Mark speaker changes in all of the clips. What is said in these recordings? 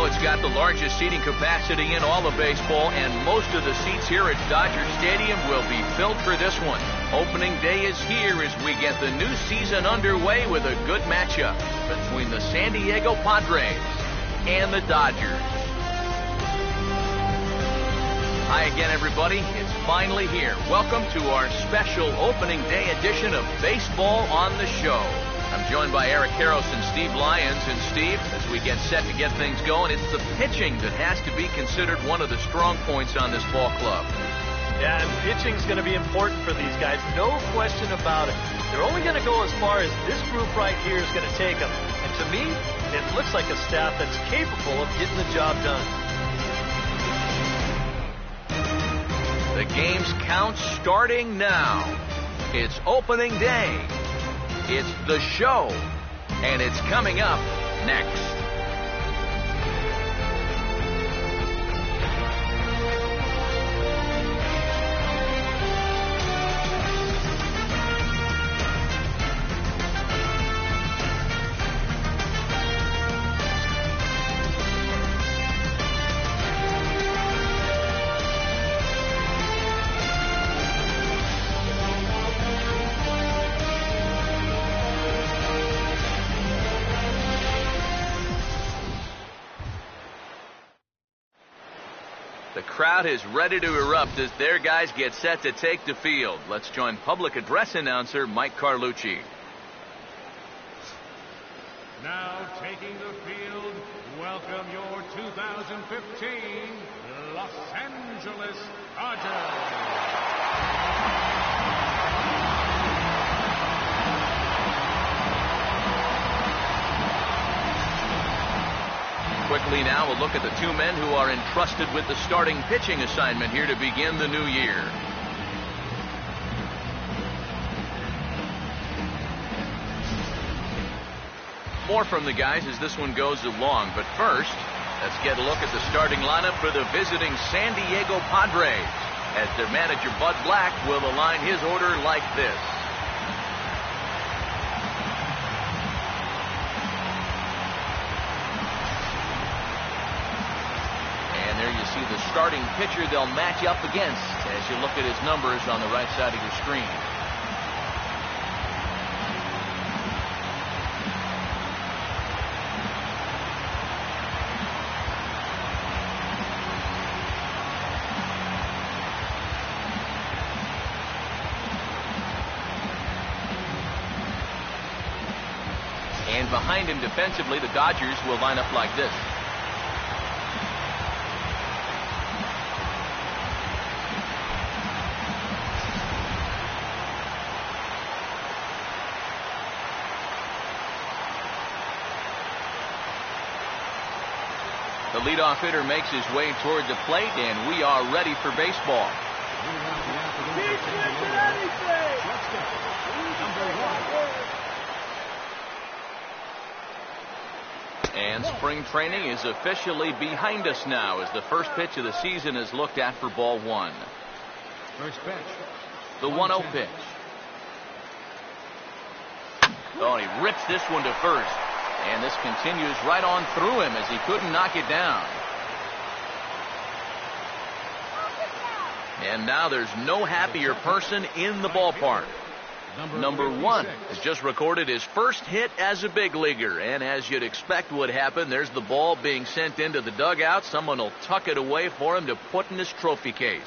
Speaker 1: it's got the largest seating capacity in all of baseball, and most of the seats here at Dodger Stadium will be filled for this one. Opening day is here as we get the new season underway with a good matchup between the San Diego Padres and the Dodgers. Hi again, everybody. It's finally here. Welcome to our special opening day edition of Baseball on the Show. I'm joined by Eric Harros and Steve Lyons. And Steve, as we get set to get things going, it's the pitching that has to be considered one of the strong points on this ball club.
Speaker 2: Yeah, and pitching's going to be important for these guys. No question about it. They're only going to go as far as this group right here is going to take them. And to me, it looks like a staff that's capable of getting the job done.
Speaker 1: The game's count starting now. It's opening day. It's the show. And it's coming up next. The crowd is ready to erupt as their guys get set to take the field. Let's join public address announcer Mike Carlucci.
Speaker 3: Now taking the field, welcome your 2015 Los Angeles Dodgers.
Speaker 1: Quickly now, we'll look at the two men who are entrusted with the starting pitching assignment here to begin the new year. More from the guys as this one goes along, but first, let's get a look at the starting lineup for the visiting San Diego Padres, as their manager Bud Black will align his order like this. There you see the starting pitcher they'll match up against as you look at his numbers on the right side of your screen. And behind him defensively, the Dodgers will line up like this. The leadoff hitter makes his way toward the plate, and we are ready for baseball. And spring training is officially behind us now as the first pitch of the season is looked at for ball one.
Speaker 3: First pitch.
Speaker 1: The 1-0 pitch. Oh, and he rips this one to first. And this continues right on through him as he couldn't knock it down. And now there's no happier person in the ballpark. Number one has just recorded his first hit as a big leaguer. And as you'd expect would happen, there's the ball being sent into the dugout. Someone will tuck it away for him to put in his trophy case.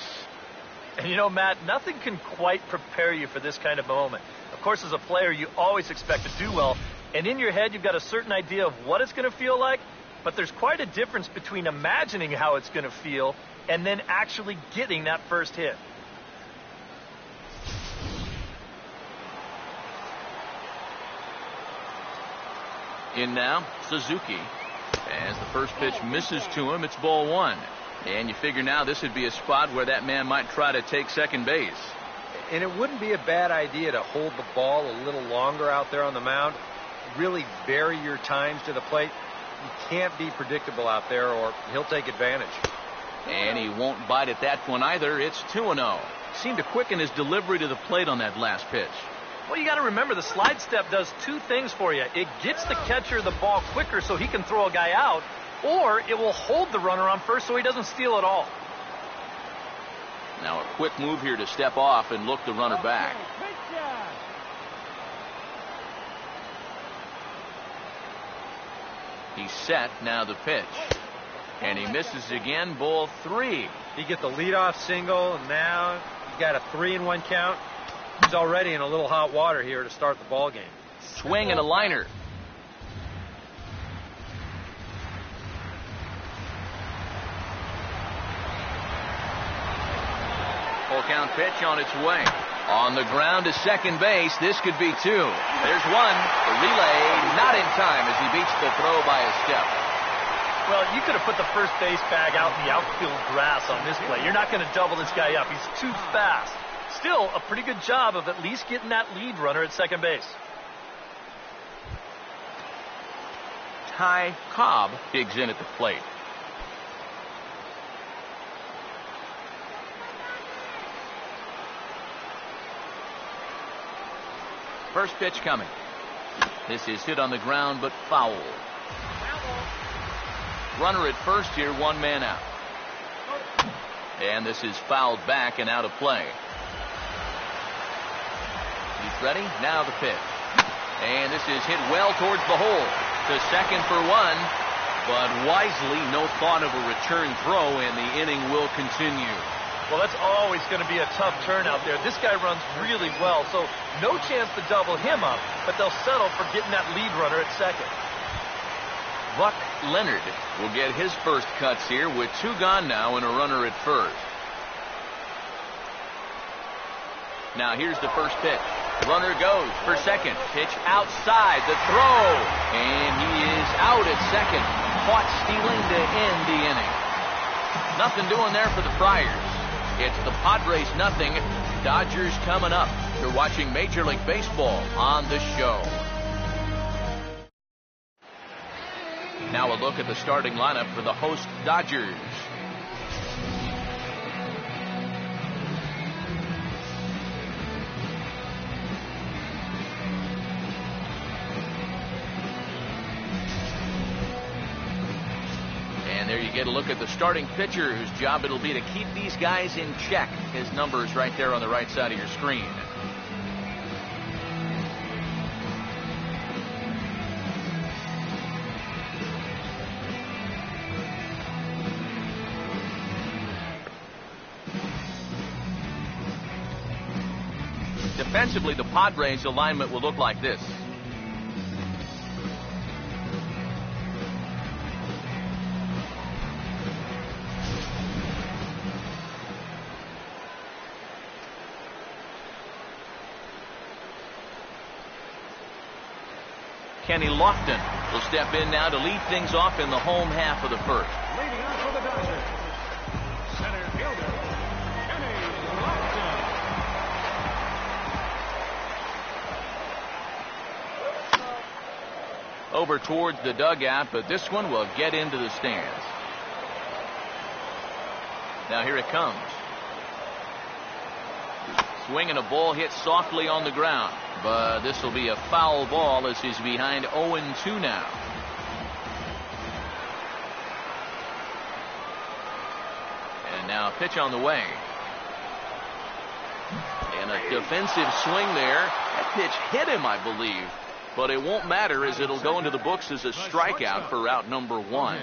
Speaker 2: And you know, Matt, nothing can quite prepare you for this kind of moment. Of course, as a player, you always expect to do well. And in your head, you've got a certain idea of what it's going to feel like, but there's quite a difference between imagining how it's going to feel and then actually getting that first hit.
Speaker 1: In now, Suzuki. As the first pitch misses to him, it's ball one. And you figure now this would be a spot where that man might try to take second base.
Speaker 4: And it wouldn't be a bad idea to hold the ball a little longer out there on the mound. Really vary your times to the plate. You can't be predictable out there or he'll take advantage.
Speaker 1: And he won't bite at that one either. It's 2-0. Seemed to quicken his delivery to the plate on that last pitch.
Speaker 2: Well, you got to remember the slide step does two things for you. It gets the catcher the ball quicker so he can throw a guy out, or it will hold the runner on first so he doesn't steal at all.
Speaker 1: Now a quick move here to step off and look the runner back. He's set, now the pitch. And he misses again, ball 3.
Speaker 4: He get the leadoff single, and now he's got a 3-1 count. He's already in a little hot water here to start the ball game.
Speaker 1: Swing and a liner. Full count pitch on its way. On the ground to second base. This could be 2. There's 1. The relay not in time as he beats the throw by a step.
Speaker 2: Well, you could have put the first base bag out in the outfield grass on this play. You're not going to double this guy up. He's too fast. Still, a pretty good job of at least getting that lead runner at second base.
Speaker 1: Ty Cobb digs in at the plate. First pitch coming. This is hit on the ground, but foul. Runner at first here, 1 man out. And this is fouled back and out of play. He's ready. Now the pitch. And this is hit well towards the hole. To second for 1. But wisely, no thought of a return throw, and the inning will continue.
Speaker 2: Well, that's always going to be a tough turn out there. This guy runs really well, so no chance to double him up, but they'll settle for getting that lead runner at second.
Speaker 1: Buck Leonard will get his first cuts here with 2 gone now and a runner at first. Now here's the first pitch. Runner goes for second. Pitch outside. The throw. And he is out at second. Caught stealing to end the inning. Nothing doing there for the Friars. It's the Padres nothing. Dodgers coming up. You're watching Major League Baseball on the show. Now a look at the starting lineup for the host Dodgers. And there you get a look at the starting pitcher whose job it'll be to keep these guys in check. His number's right there on the right side of your screen. Defensively, the Padres alignment will look like this. Kenny Lofton will step in now to lead things off in the home half of the first.
Speaker 3: Leading off for the Dodgers, center fielder, Kenny Lofton.
Speaker 1: Over towards the dugout, but this one will get into the stands. Now here it comes. Swinging a ball hit softly on the ground, but this will be a foul ball as he's behind 0-2 now. And now a pitch on the way. And a defensive swing there. That pitch hit him, I believe. But it won't matter as it'll go into the books as a strikeout for out number 1.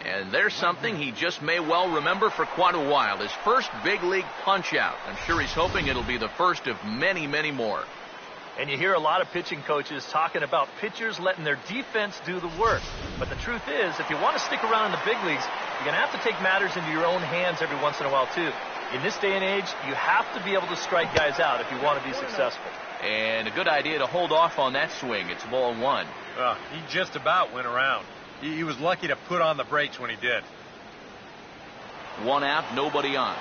Speaker 1: And there's something he just may well remember for quite a while. His first big league punch out. I'm sure he's hoping it'll be the first of many, many more.
Speaker 2: And you hear a lot of pitching coaches talking about pitchers letting their defense do the work. But the truth is, if you want to stick around in the big leagues, you're going to have to take matters into your own hands every once in a while, too. In this day and age, you have to be able to strike guys out if you want to be successful.
Speaker 1: And a good idea to hold off on that swing. It's ball 1.
Speaker 4: He just about went around. He was lucky to put on the brakes when he did.
Speaker 1: 1 out, nobody on.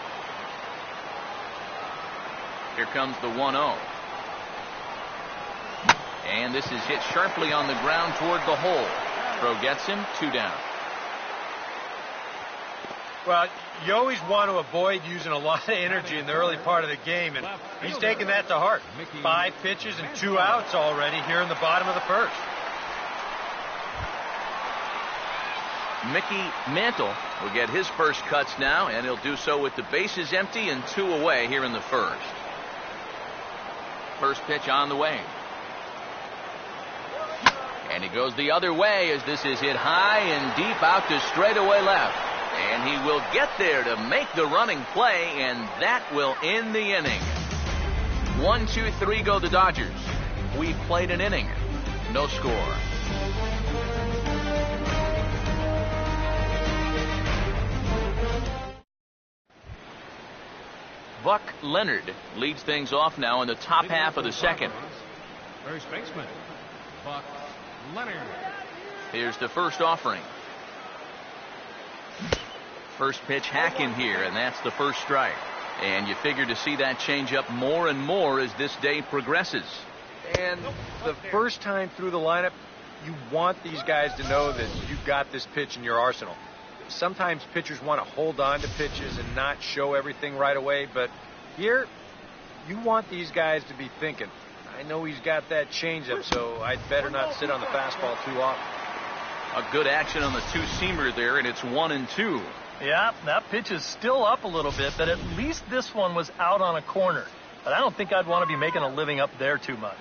Speaker 1: Here comes the 1-0. And this is hit sharply on the ground toward the hole. Throw gets him, 2 down.
Speaker 4: Well, you always want to avoid using a lot of energy in the early part of the game, and he's taking that to heart. 5 pitches and 2 outs already here in the bottom of the first.
Speaker 1: Mickey Mantle will get his first cuts now, and he'll do so with the bases empty and 2 away here in the first. First pitch on the way. And he goes the other way as this is hit high and deep out to straightaway left. And he will get there to make the running play, and that will end the inning. 1, 2, 3 go the Dodgers. We played an inning. No score. Buck Leonard leads things off now in the top half of the second.
Speaker 3: First baseman, Buck Leonard.
Speaker 1: Here's the first offering. First pitch hack in here, and that's the first strike. And you figure to see that change up more and more as this day progresses.
Speaker 4: And the first time through the lineup, you want these guys to know that you've got this pitch in your arsenal. Sometimes pitchers want to hold on to pitches and not show everything right away, but here, you want these guys to be thinking, I know he's got that changeup, so I'd better not sit on the fastball too often.
Speaker 1: A good action on the two-seamer there, and it's 1-2.
Speaker 2: Yeah, that pitch is still up a little bit, but at least this one was out on a corner. But I don't think I'd want to be making a living up there too much.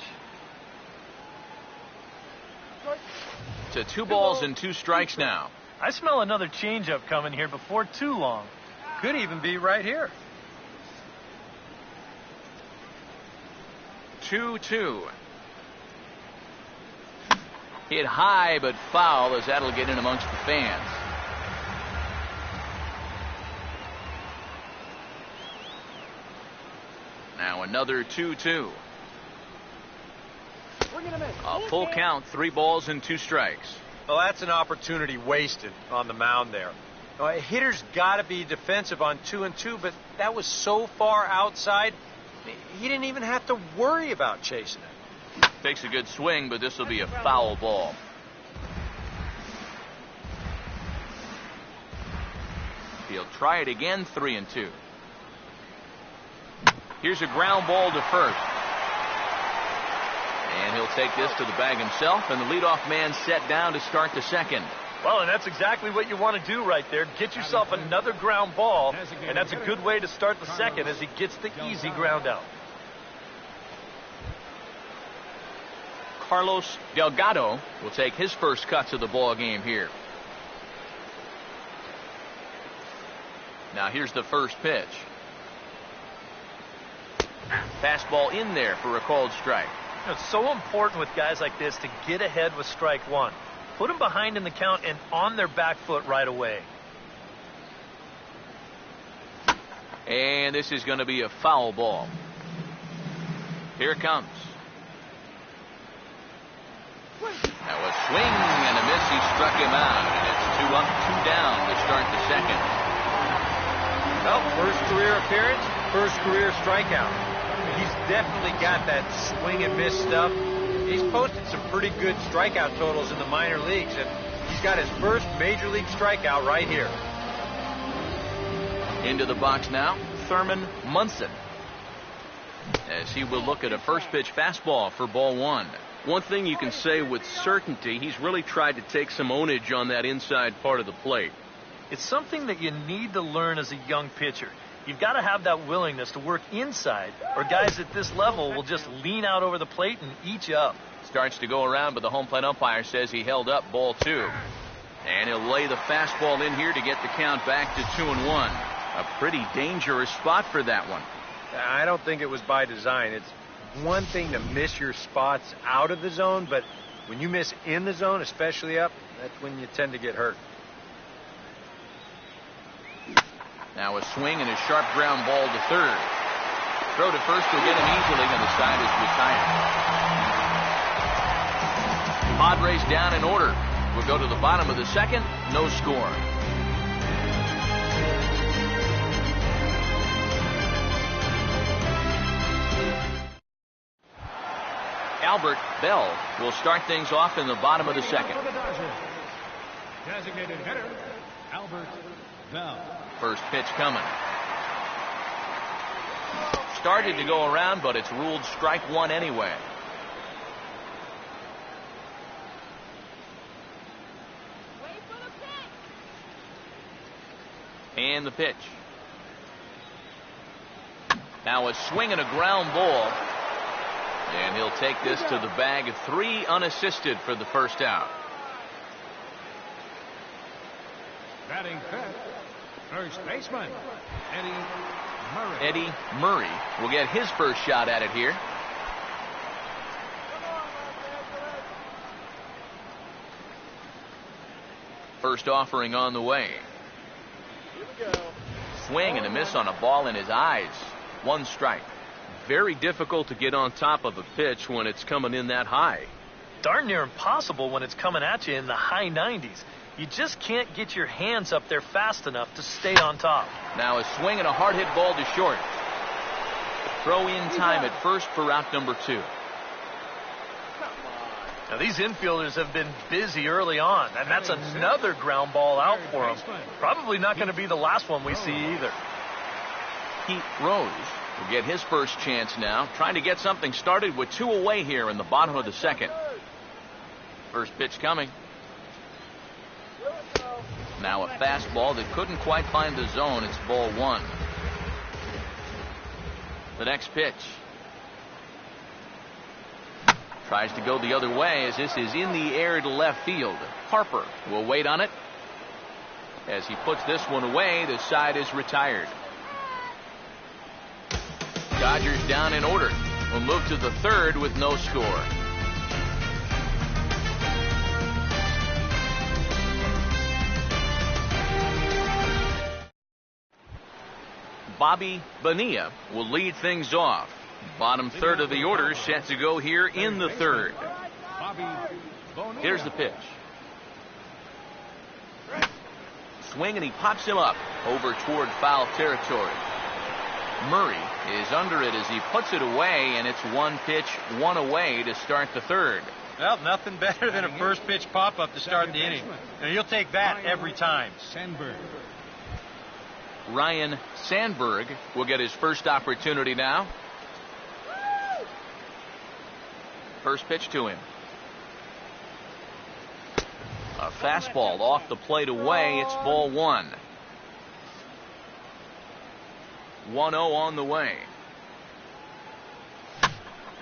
Speaker 1: To 2 balls and 2 strikes now.
Speaker 2: I smell another changeup coming here before too long.
Speaker 4: Could even be right here.
Speaker 1: 2-2. Hit high but foul as that'll get in amongst the fans. Now another 2-2. A full count, 3 balls and 2 strikes.
Speaker 4: Well, that's an opportunity wasted on the mound there. Now, a hitter's got to be defensive on 2-2, but that was so far outside, he didn't even have to worry about chasing it.
Speaker 1: Takes a good swing, but this will be a foul ball. He'll try it again, 3-2. Here's a ground ball to first. And he'll take this to the bag himself, and the leadoff man set down to start the second.
Speaker 2: Well, and that's exactly what you want to do right there. Get yourself another ground ball, and that's a good way to start the second as he gets the easy ground out.
Speaker 1: Carlos Delgado will take his first cuts of the ball game here. Now here's the first pitch. Fastball in there for a called strike.
Speaker 2: It's so important with guys like this to get ahead with strike one. Put them behind in the count and on their back foot right away.
Speaker 1: And this is going to be a foul ball. Here it comes. Now a swing and a miss. He struck him out. And it's 2 up, 2 down to start the second.
Speaker 4: Well, first career appearance, first career strikeout. He's definitely got that swing and miss stuff. He's posted some pretty good strikeout totals in the minor leagues, and he's got his first major league strikeout right here.
Speaker 1: Into the box now, Thurman Munson, as he will look at a first pitch fastball for ball 1. One thing you can say with certainty, he's really tried to take some ownage on that inside part of the plate.
Speaker 2: It's something that you need to learn as a young pitcher. You've got to have that willingness to work inside, or guys at this level will just lean out over the plate and eat you up.
Speaker 1: Starts to go around, but the home plate umpire says he held up ball 2. And he'll lay the fastball in here to get the count back to 2-1. A pretty dangerous spot for that one.
Speaker 4: I don't think it was by design. It's one thing to miss your spots out of the zone, but when you miss in the zone, especially up, that's when you tend to get hurt.
Speaker 1: Now a swing and a sharp ground ball to third. Throw to first will get him easily, and the side is retired. Padres down in order. We'll go to the bottom of the second. No score. Albert Bell will start things off in the bottom of the second.
Speaker 3: For the Dodgers, designated hitter, Albert Bell.
Speaker 1: First pitch coming. Started to go around, but it's ruled strike 1 anyway. And the pitch. Now a swing and a ground ball. And he'll take this to the bag. 3 unassisted for the first out.
Speaker 3: Batting fifth, first baseman, Eddie Murray.
Speaker 1: Eddie Murray will get his first shot at it here. First offering on the way. Swing and a miss on a ball in his eyes. 1 strike. Very difficult to get on top of a pitch when it's coming in that high.
Speaker 2: Darn near impossible when it's coming at you in the high 90s. You just can't get your hands up there fast enough to stay on top.
Speaker 1: Now a swing and a hard hit ball to short. Throw in time at first for out number 2.
Speaker 2: Now these infielders have been busy early on, and that's another ground ball out for them. Probably not going to be the last one we see either.
Speaker 1: Pete Rose will get his first chance now, trying to get something started with 2 away here in the bottom of the second. First pitch coming. Now a fastball that couldn't quite find the zone. It's ball 1. The next pitch. Tries to go the other way as this is in the air to left field. Harper will wait on it. As he puts this one away, the side is retired. Dodgers down in order. We'll move to the 3rd with no score. Bobby Bonilla will lead things off. Bottom 3rd of the order set to go here in the 3rd. Here's the pitch. Swing and he pops him up over toward foul territory. Murray is under it as he puts it away, and it's 1 pitch, 1 away to start the 3rd.
Speaker 4: Well, nothing better than a first pitch pop-up to start the inning. And you'll take that every time.
Speaker 1: Ryan Sandberg will get his first opportunity now. First pitch to him. A fastball off the plate away. It's ball 1. 1-0 on the way.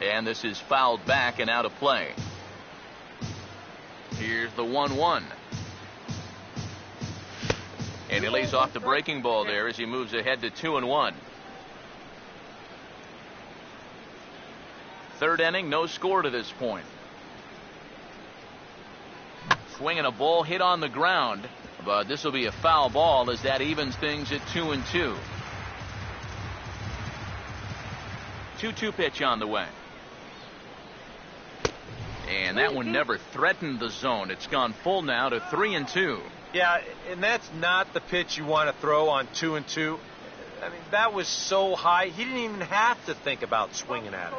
Speaker 1: And this is fouled back and out of play. Here's the 1-1. And he lays off the breaking ball there as he moves ahead to 2-1. 3rd inning, no score to this point. Swinging a ball hit on the ground, but this will be a foul ball as that evens things at 2-2. 2-2 pitch on the way. And that one never threatened the zone. It's gone full now to 3-2.
Speaker 4: Yeah, and that's not the pitch you want to throw on 2-2. I mean, that was so high, he didn't even have to think about swinging at it.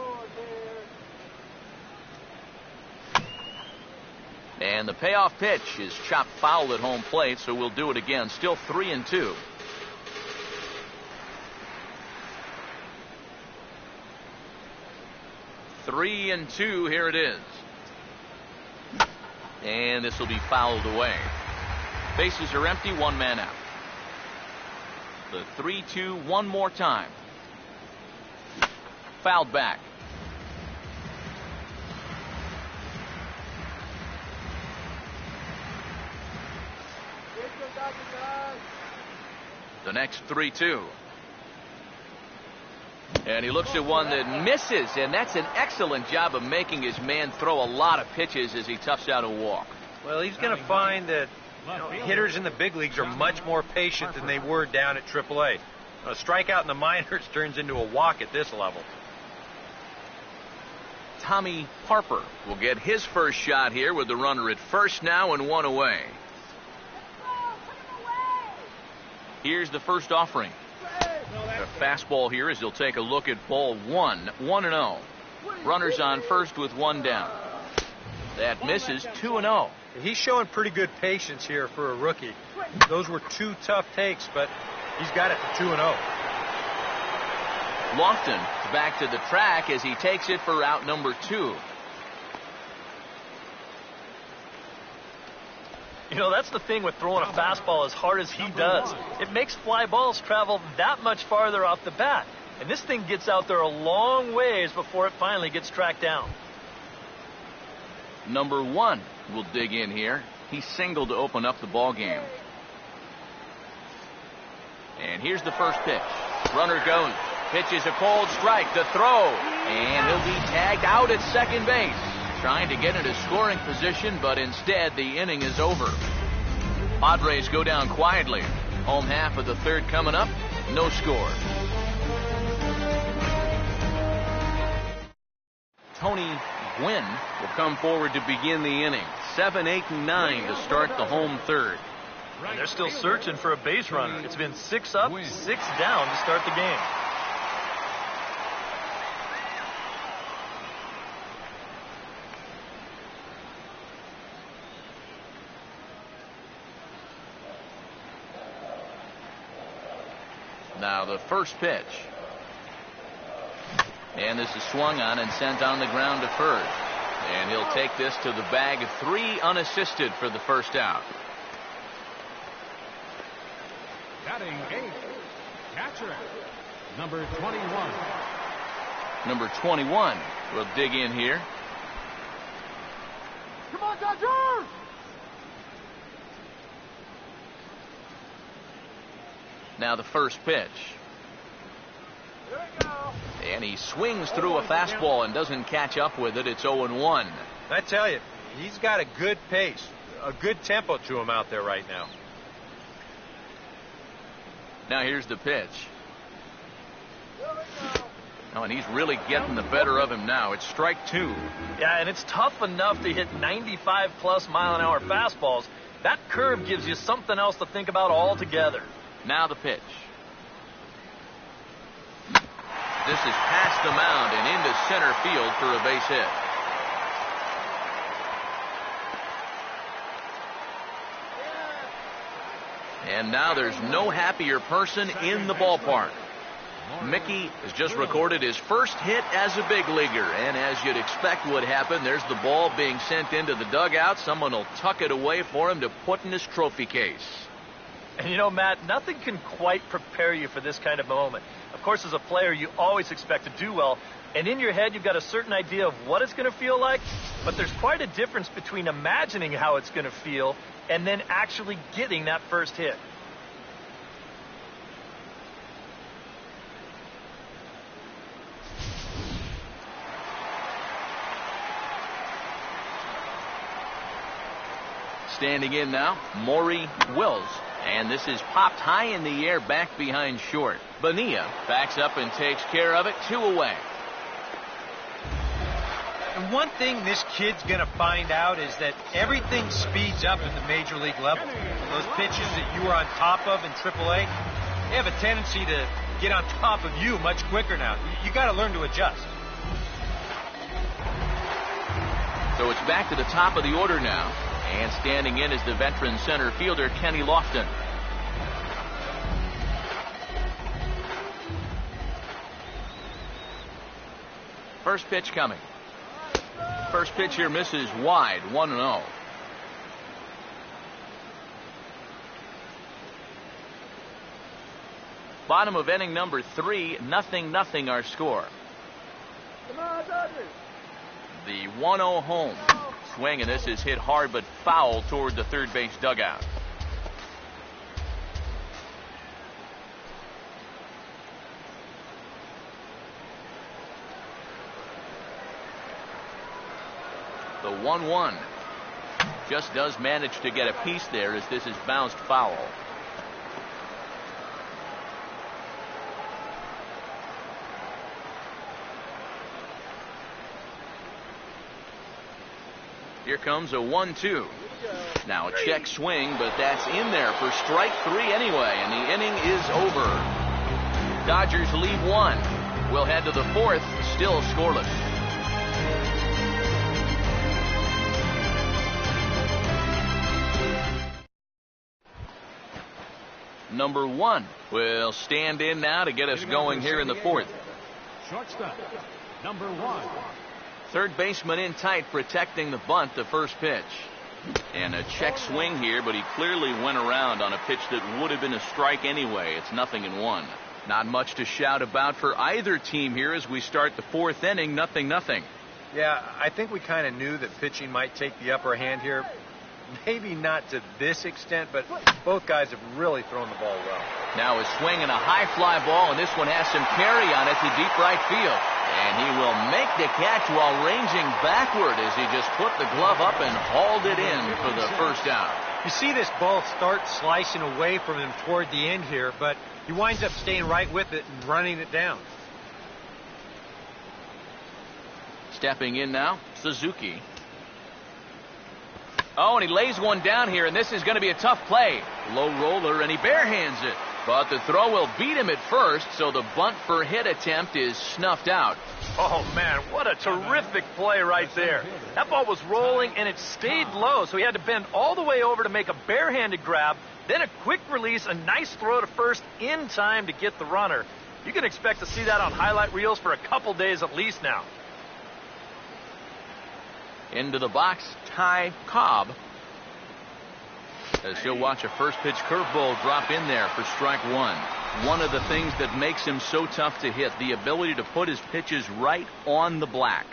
Speaker 1: And the payoff pitch is chopped foul at home plate, so we'll do it again. Still 3-2. Three and 2, here it is. And this will be fouled away. Bases are empty, 1 man out. The 3-2 one more time. Fouled back. The next 3-2. And he looks at one that misses, and that's an excellent job of making his man throw a lot of pitches as he toughs out a walk.
Speaker 4: Well, he's going to find that hitters in the big leagues are much more patient than they were down at AAA. A strikeout in the minors turns into a walk at this level.
Speaker 1: Tommy Harper will get his first shot here with the runner at first now and 1 away. Here's the first offering. A fastball here as he'll take a look at ball 1. 1-0. Runners on first with 1 down. That misses. 2-0.
Speaker 4: He's showing pretty good patience here for a rookie. Those were 2 tough takes, but he's got it to 2-0.
Speaker 1: Lofton back to the track as he takes it for out number 2.
Speaker 2: You know, that's the thing with throwing a fastball as hard as he does. It makes fly balls travel that much farther off the bat. And this thing gets out there a long ways before it finally gets tracked down.
Speaker 1: Number 1 will dig in here. He singled to open up the ball game. And here's the first pitch. Runner goes. Pitches a cold strike to throw. And he'll be tagged out at second base. Trying to get into scoring position, but instead the inning is over. Padres go down quietly. Home half of the third coming up. No score. Tony Gwynn will come forward to begin the inning. 7, 8, and 9 to start the home third.
Speaker 2: And they're still searching for a base runner. It's been 6 up, 6 down to start the game.
Speaker 1: Now the first pitch. And this is swung on and sent on the ground to first. And he'll take this to the bag of 3 unassisted for the first out.
Speaker 3: Batting 8th, catcher, number 21.
Speaker 1: Number 21 will dig in here.
Speaker 3: Come on, Dodgers!
Speaker 1: Now the first pitch.
Speaker 3: Here we go.
Speaker 1: And he swings through a fastball and doesn't catch up with it. It's 0-1.
Speaker 4: I tell you, he's got a good pace, a good tempo to him out there right now.
Speaker 1: Now here's the pitch. Oh, and he's really getting the better of him now. It's strike 2.
Speaker 2: Yeah, and it's tough enough to hit 95+ mile-an-hour fastballs. That curve gives you something else to think about altogether.
Speaker 1: Now the pitch. This is past the mound and into center field for a base hit. And now there's no happier person in the ballpark. Mickey has just recorded his first hit as a big leaguer, and as you'd expect would happen, there's the ball being sent into the dugout. Someone will tuck it away for him to put in his trophy case.
Speaker 2: And you know, Matt, nothing can quite prepare you for this kind of moment. Of course, as a player, you always expect to do well, and in your head, you've got a certain idea of what it's going to feel like, but there's quite a difference between imagining how it's going to feel and then actually getting that first hit.
Speaker 1: Standing in now, Maury Wills. And this is popped high in the air back behind short. Bonilla backs up and takes care of it. 2 away.
Speaker 4: And one thing this kid's going to find out is that everything speeds up at the major league level. Those pitches that you were on top of in AAA, they have a tendency to get on top of you much quicker now. You got to learn to adjust.
Speaker 1: So it's back to the top of the order now. And standing in is the veteran center fielder, Kenny Lofton. First pitch coming. First pitch here misses wide, 1-0. Bottom of inning number 3, 0-0 our score.
Speaker 3: Come on, Dodgers!
Speaker 1: The 1-0 home. Swing, and this is hit hard but foul toward the third base dugout. The 1-1 just does manage to get a piece there as this is bounced foul. Here comes a 1-2. Now a check swing, but that's in there for strike 3 anyway, and the inning is over. Dodgers lead 1. We'll head to the 4th, still scoreless. Number 1 will stand in now to get us going here in the 4th.
Speaker 3: Shortstop, number 1.
Speaker 1: Third baseman in tight, protecting the bunt, the first pitch. And a check swing here, but he clearly went around on a pitch that would have been a strike anyway. It's 0-1. Not much to shout about for either team here as we start the fourth inning. 0-0.
Speaker 4: Yeah, I think we kind of knew that pitching might take the upper hand here. Maybe not to this extent, but both guys have really thrown the ball well.
Speaker 1: Now a swing and a high fly ball, and this one has some carry on it to deep right field. And he will make the catch while ranging backward as he just put the glove up and hauled it in for the first out.
Speaker 4: You see this ball start slicing away from him toward the end here, but he winds up staying right with it and running it down.
Speaker 1: Stepping in now, Suzuki. Oh, and he lays one down here, and this is going to be a tough play. Low roller, and he barehands it. But the throw will beat him at first, so the bunt for hit attempt is snuffed out.
Speaker 2: Oh, man, what a terrific play right there. That ball was rolling, and it stayed low, so he had to bend all the way over to make a barehanded grab, then a quick release, a nice throw to first in time to get the runner. You can expect to see that on highlight reels for a couple days at least now.
Speaker 1: Into the box, Ty Cobb. As he'll watch a first pitch curveball drop in there for strike one. One of the things that makes him so tough to hit, the ability to put his pitches right on the black.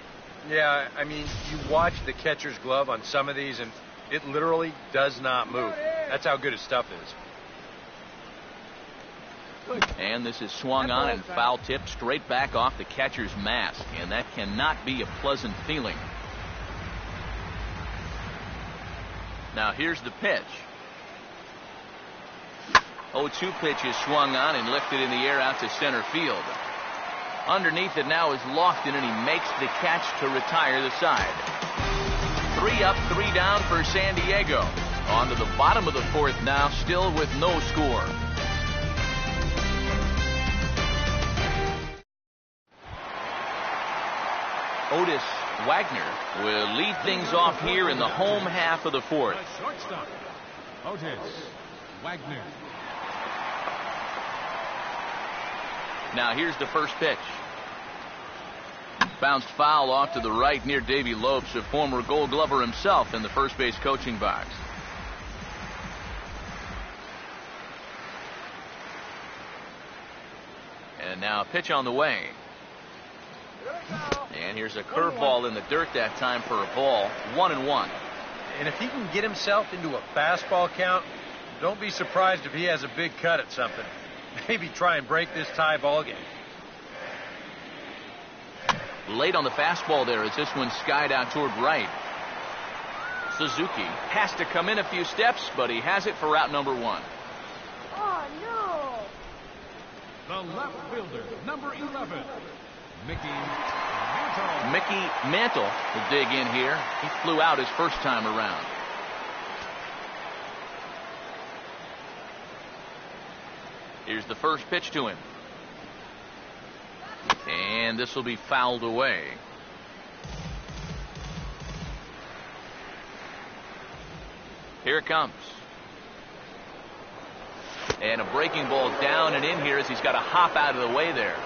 Speaker 4: Yeah, I mean, you watch the catcher's glove on some of these, and it literally does not move. That's how good his stuff is.
Speaker 1: And this is swung on and foul tipped straight back off the catcher's mask, and that cannot be a pleasant feeling. Now here's the pitch. 0-2 pitch is swung on and lifted in the air out to center field. Underneath it now is Lofton, and he makes the catch to retire the side. 3 up, 3 down for San Diego. On to the bottom of the fourth now, still with no score. Otis Wagner will lead things off here in the home half of the fourth.
Speaker 3: The shortstop, Otis Wagner.
Speaker 1: Now here's the first pitch. Bounced foul off to the right near Davey Lopes, a former Gold Glover himself in the first base coaching box. And now a pitch on the way. And here's a curveball in the dirt that time for a ball. 1-1.
Speaker 4: And if he can get himself into a fastball count, don't be surprised if he has a big cut at something. Maybe try and break this tie ball game.
Speaker 1: Late on the fastball there as this one skied out toward right. Suzuki has to come in a few steps, but he has it for route number 1.
Speaker 5: Oh, no.
Speaker 3: The left fielder, number 11, Mickey
Speaker 1: Mantle will dig in here. He flew out his first time around. Here's the first pitch to him. And this will be fouled away. Here it comes. And a breaking ball down and in here as he's got to hop out of the way there.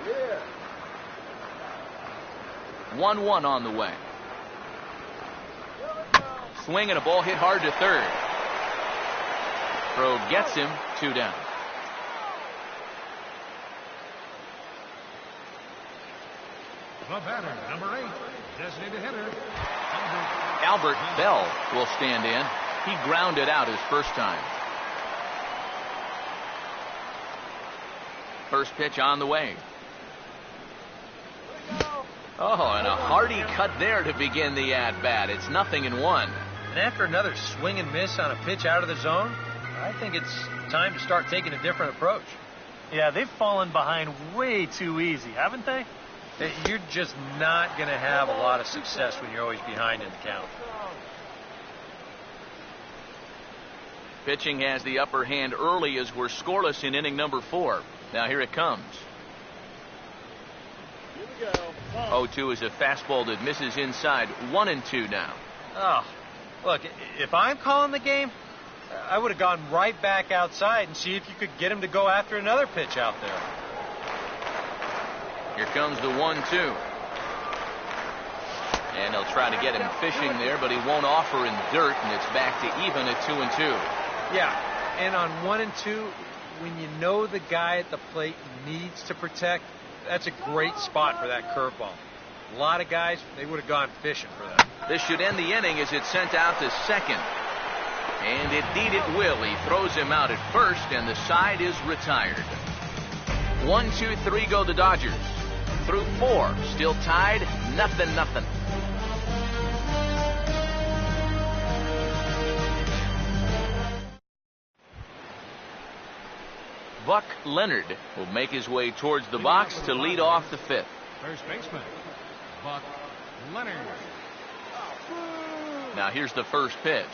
Speaker 5: Yeah.
Speaker 1: 1-1 on the way. Swing and a ball hit hard to third. Throw gets him, 2 down.
Speaker 3: The batter, number 8, designated hitter,
Speaker 1: Albert Bell will stand in. He grounded out his first time. First pitch on the way. Oh, and a hearty cut there to begin the at-bat. It's 0-1.
Speaker 4: And after another swing and miss on a pitch out of the zone, I think it's time to start taking a different approach.
Speaker 2: Yeah, they've fallen behind way too easy, haven't they?
Speaker 4: You're just not going to have a lot of success when you're always behind in the count.
Speaker 1: Pitching has the upper hand early as we're scoreless in inning number 4. Now here it comes. 0-2 is a fastball that misses inside. 1-2 now.
Speaker 4: Oh, look, if I'm calling the game, I would have gone right back outside and see if you could get him to go after another pitch out there.
Speaker 1: Here comes the 1-2. And they'll try to get him fishing there, but he won't offer in dirt, and it's back to even at 2-2.
Speaker 4: Yeah, and on 1 and 2, when you know the guy at the plate needs to protect, that's a great spot for that curveball. A lot of guys, they would have gone fishing for that.
Speaker 1: This should end the inning as it's sent out to second. And indeed it will. He throws him out at first, and the side is retired. 1, 2, 3 go the Dodgers. Through 4, still tied, 0-0. Buck Leonard will make his way towards the box to lead off the 5th.
Speaker 3: First baseman, Buck Leonard.
Speaker 1: Now here's the first pitch.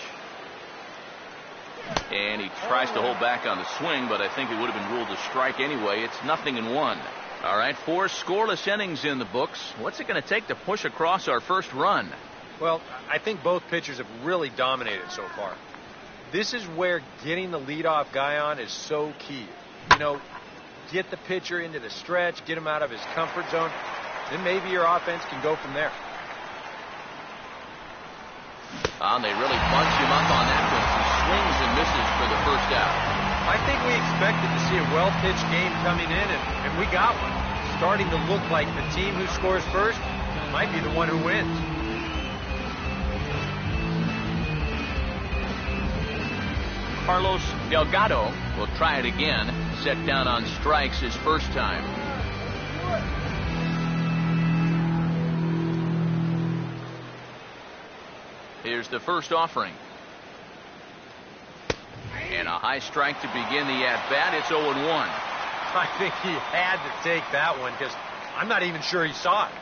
Speaker 1: And he tries to hold back on the swing, but I think it would have been ruled a strike anyway. It's 0-1. All right, 4 scoreless innings in the books. What's it going to take to push across our first run?
Speaker 4: Well, I think both pitchers have really dominated so far. This is where getting the leadoff guy on is so key. You know, get the pitcher into the stretch, get him out of his comfort zone, then maybe your offense can go from there.
Speaker 1: And they really bunch him up on that one. He swings and misses for the first out.
Speaker 4: I think we expected to see a well-pitched game coming in, and we got one. Starting to look like the team who scores first might be the one who wins.
Speaker 1: Carlos Delgado will try it again. Set down on strikes his first time. Here's the first offering. And a high strike to begin the at-bat. It's 0-1.
Speaker 4: I think he had to take that one because I'm not even sure he saw it.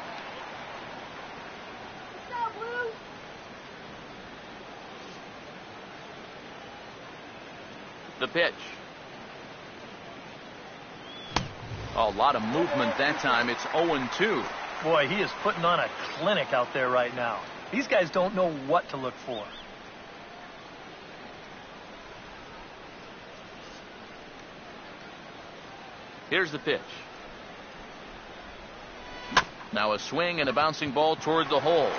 Speaker 1: The pitch. Oh, a lot of movement that time. It's 0-2.
Speaker 2: Boy, he is putting on a clinic out there right now. These guys don't know what to look for.
Speaker 1: Here's the pitch. Now a swing and a bouncing ball toward the hole.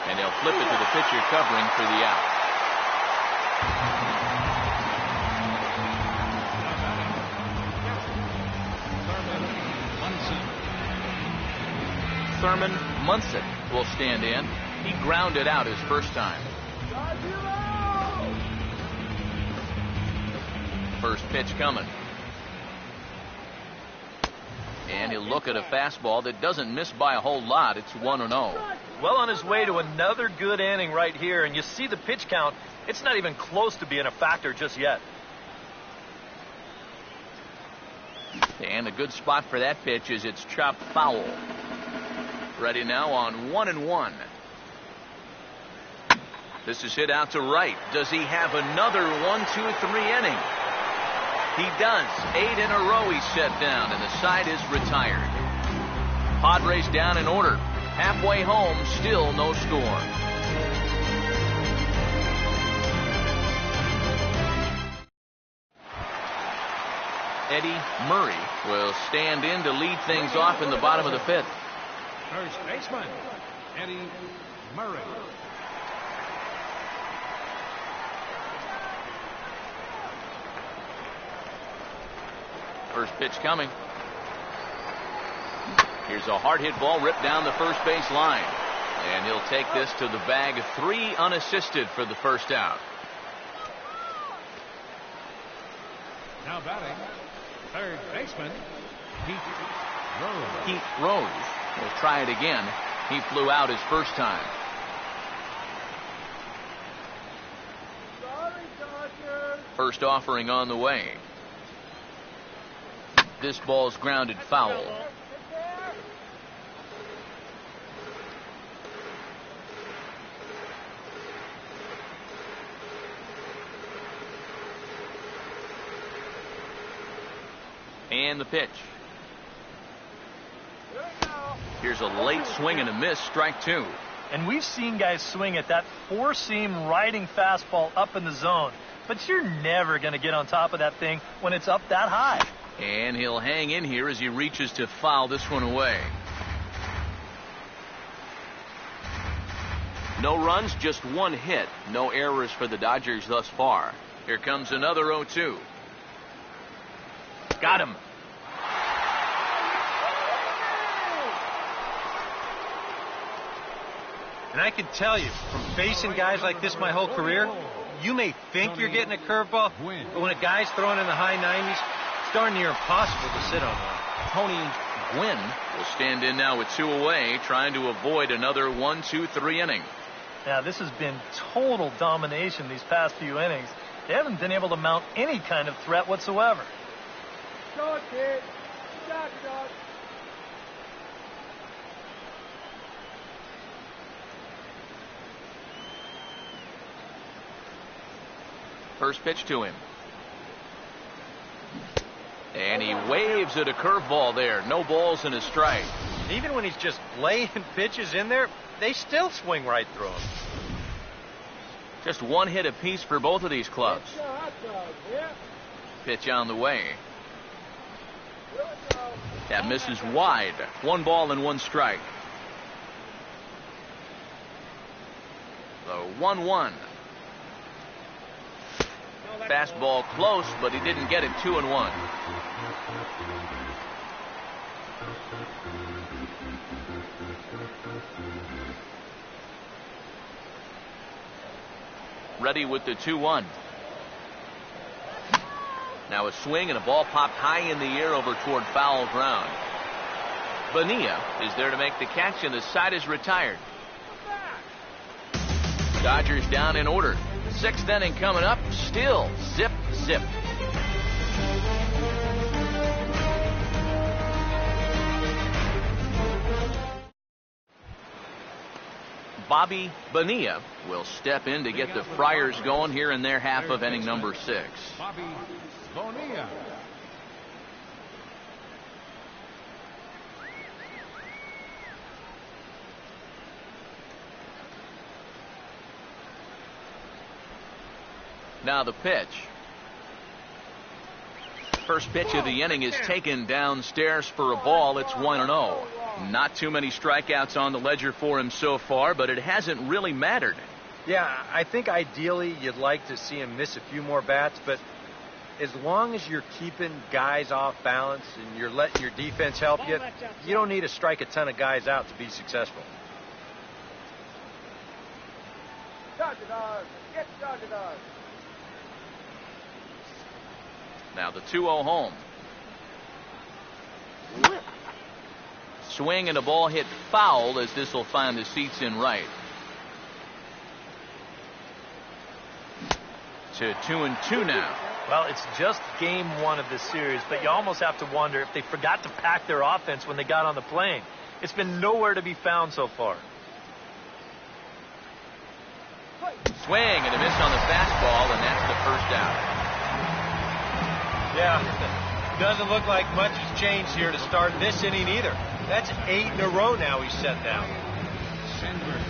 Speaker 1: And they'll flip it to the pitcher covering for the out. Thurman Munson will stand in. He grounded out his first time. First pitch coming. And he'll look at a fastball that doesn't miss by a whole lot. It's 1-0.
Speaker 2: Well on his way to another good inning right here, and you see the pitch count. It's not even close to being a factor just yet.
Speaker 1: And a good spot for that pitch is it's chopped foul. Ready now on 1-1. This is hit out to right. Does he have another 1-2-3 inning? He does. 8 in a row he's set down, and the side is retired. Padres down in order. Halfway home, still no score. Eddie Murray will stand in to lead things off in the bottom of the 5th.
Speaker 3: First baseman, Eddie Murray.
Speaker 1: First pitch coming. Here's a hard hit ball ripped down the first base line. And he'll take this to the bag. 3 unassisted for the first out.
Speaker 3: Now batting, third baseman, Pete Rose.
Speaker 1: Pete Rose will try it again. He flew out his first time. First offering on the way. This ball's grounded foul. And the pitch. Here's a late swing and a miss, strike 2.
Speaker 2: And we've seen guys swing at that four-seam riding fastball up in the zone. But you're never going to get on top of that thing when it's up that high.
Speaker 1: And he'll hang in here as he reaches to foul this one away. No runs, just one hit. No errors for the Dodgers thus far. Here comes another 0-2. Got him.
Speaker 4: And I can tell you, from facing guys like this my whole career, you may think you're getting a curveball, but when a guy's throwing in the high 90s, it's darn near impossible to sit on one.
Speaker 1: Tony Gwynn will stand in now with 2 away, trying to avoid another 1-2-3 inning.
Speaker 2: Now, this has been total domination these past few innings. They haven't been able to mount any kind of threat whatsoever.
Speaker 5: Go, kid. Dog.
Speaker 1: First pitch to him. And he waves at a curveball there. No balls and a strike.
Speaker 4: Even when he's just laying pitches in there, they still swing right through him.
Speaker 1: Just one hit apiece for both of these clubs.
Speaker 5: It's a hot dog, yeah?
Speaker 1: Pitch on the way. That misses wide. 1 ball and 1 strike. The 1-1. Fastball close, but he didn't get it. 2-1. Ready with the 2-1. Now a swing and a ball popped high in the air over toward foul ground. Bonilla is there to make the catch, and the side is retired. Dodgers down in order. 6th inning coming up. Still zip. Bobby Bonilla will step in to get the Friars going here in their half of inning number 6.
Speaker 3: Bobby Bonilla.
Speaker 1: Now the pitch. First pitch of the inning is taken downstairs for a ball. It's 1-0. Not too many strikeouts on the ledger for him so far, but it hasn't really mattered.
Speaker 4: Yeah, I think ideally you'd like to see him miss a few more bats, but as long as you're keeping guys off balance and you're letting your defense help you, you don't need to strike a ton of guys out to be successful.
Speaker 5: Dodger dog. Get Dodger dog.
Speaker 1: Now the 2-0 home. Swing and a ball hit foul as this will find the seats in right. To 2-2 now.
Speaker 2: Well, it's just game 1 of this series, but you almost have to wonder if they forgot to pack their offense when they got on the plane. It's been nowhere to be found so far.
Speaker 1: Swing and a miss on the fastball, and that's the first out.
Speaker 4: Yeah, doesn't look like much has changed here to start this inning either. That's 8 in a row now he's set down.
Speaker 3: Sandberg.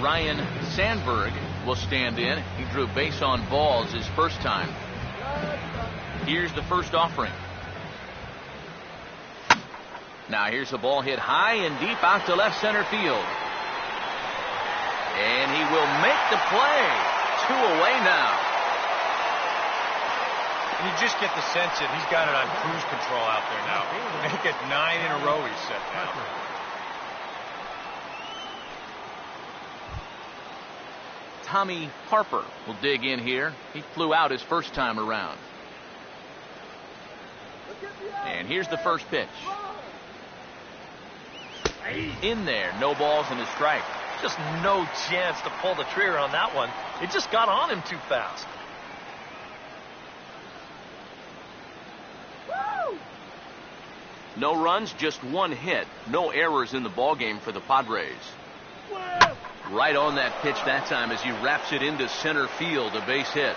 Speaker 1: Ryan Sandberg will stand in. He drew base on balls his first time. Here's the first offering. Now here's the ball hit high and deep out to left center field. And he will make the play. 2 away now.
Speaker 4: And you just get the sense that he's got it on cruise control out there now. Make it 9 in a row he's set down.
Speaker 1: Tommy Harper will dig in here. He flew out his first time around. And here's the first pitch. In there, no balls and a strike.
Speaker 2: Just no chance to pull the trigger on that one. It just got on him too fast.
Speaker 1: No runs, just 1 hit. No errors in the ballgame for the Padres. Right on that pitch that time as he wraps it into center field, a base hit.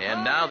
Speaker 1: And now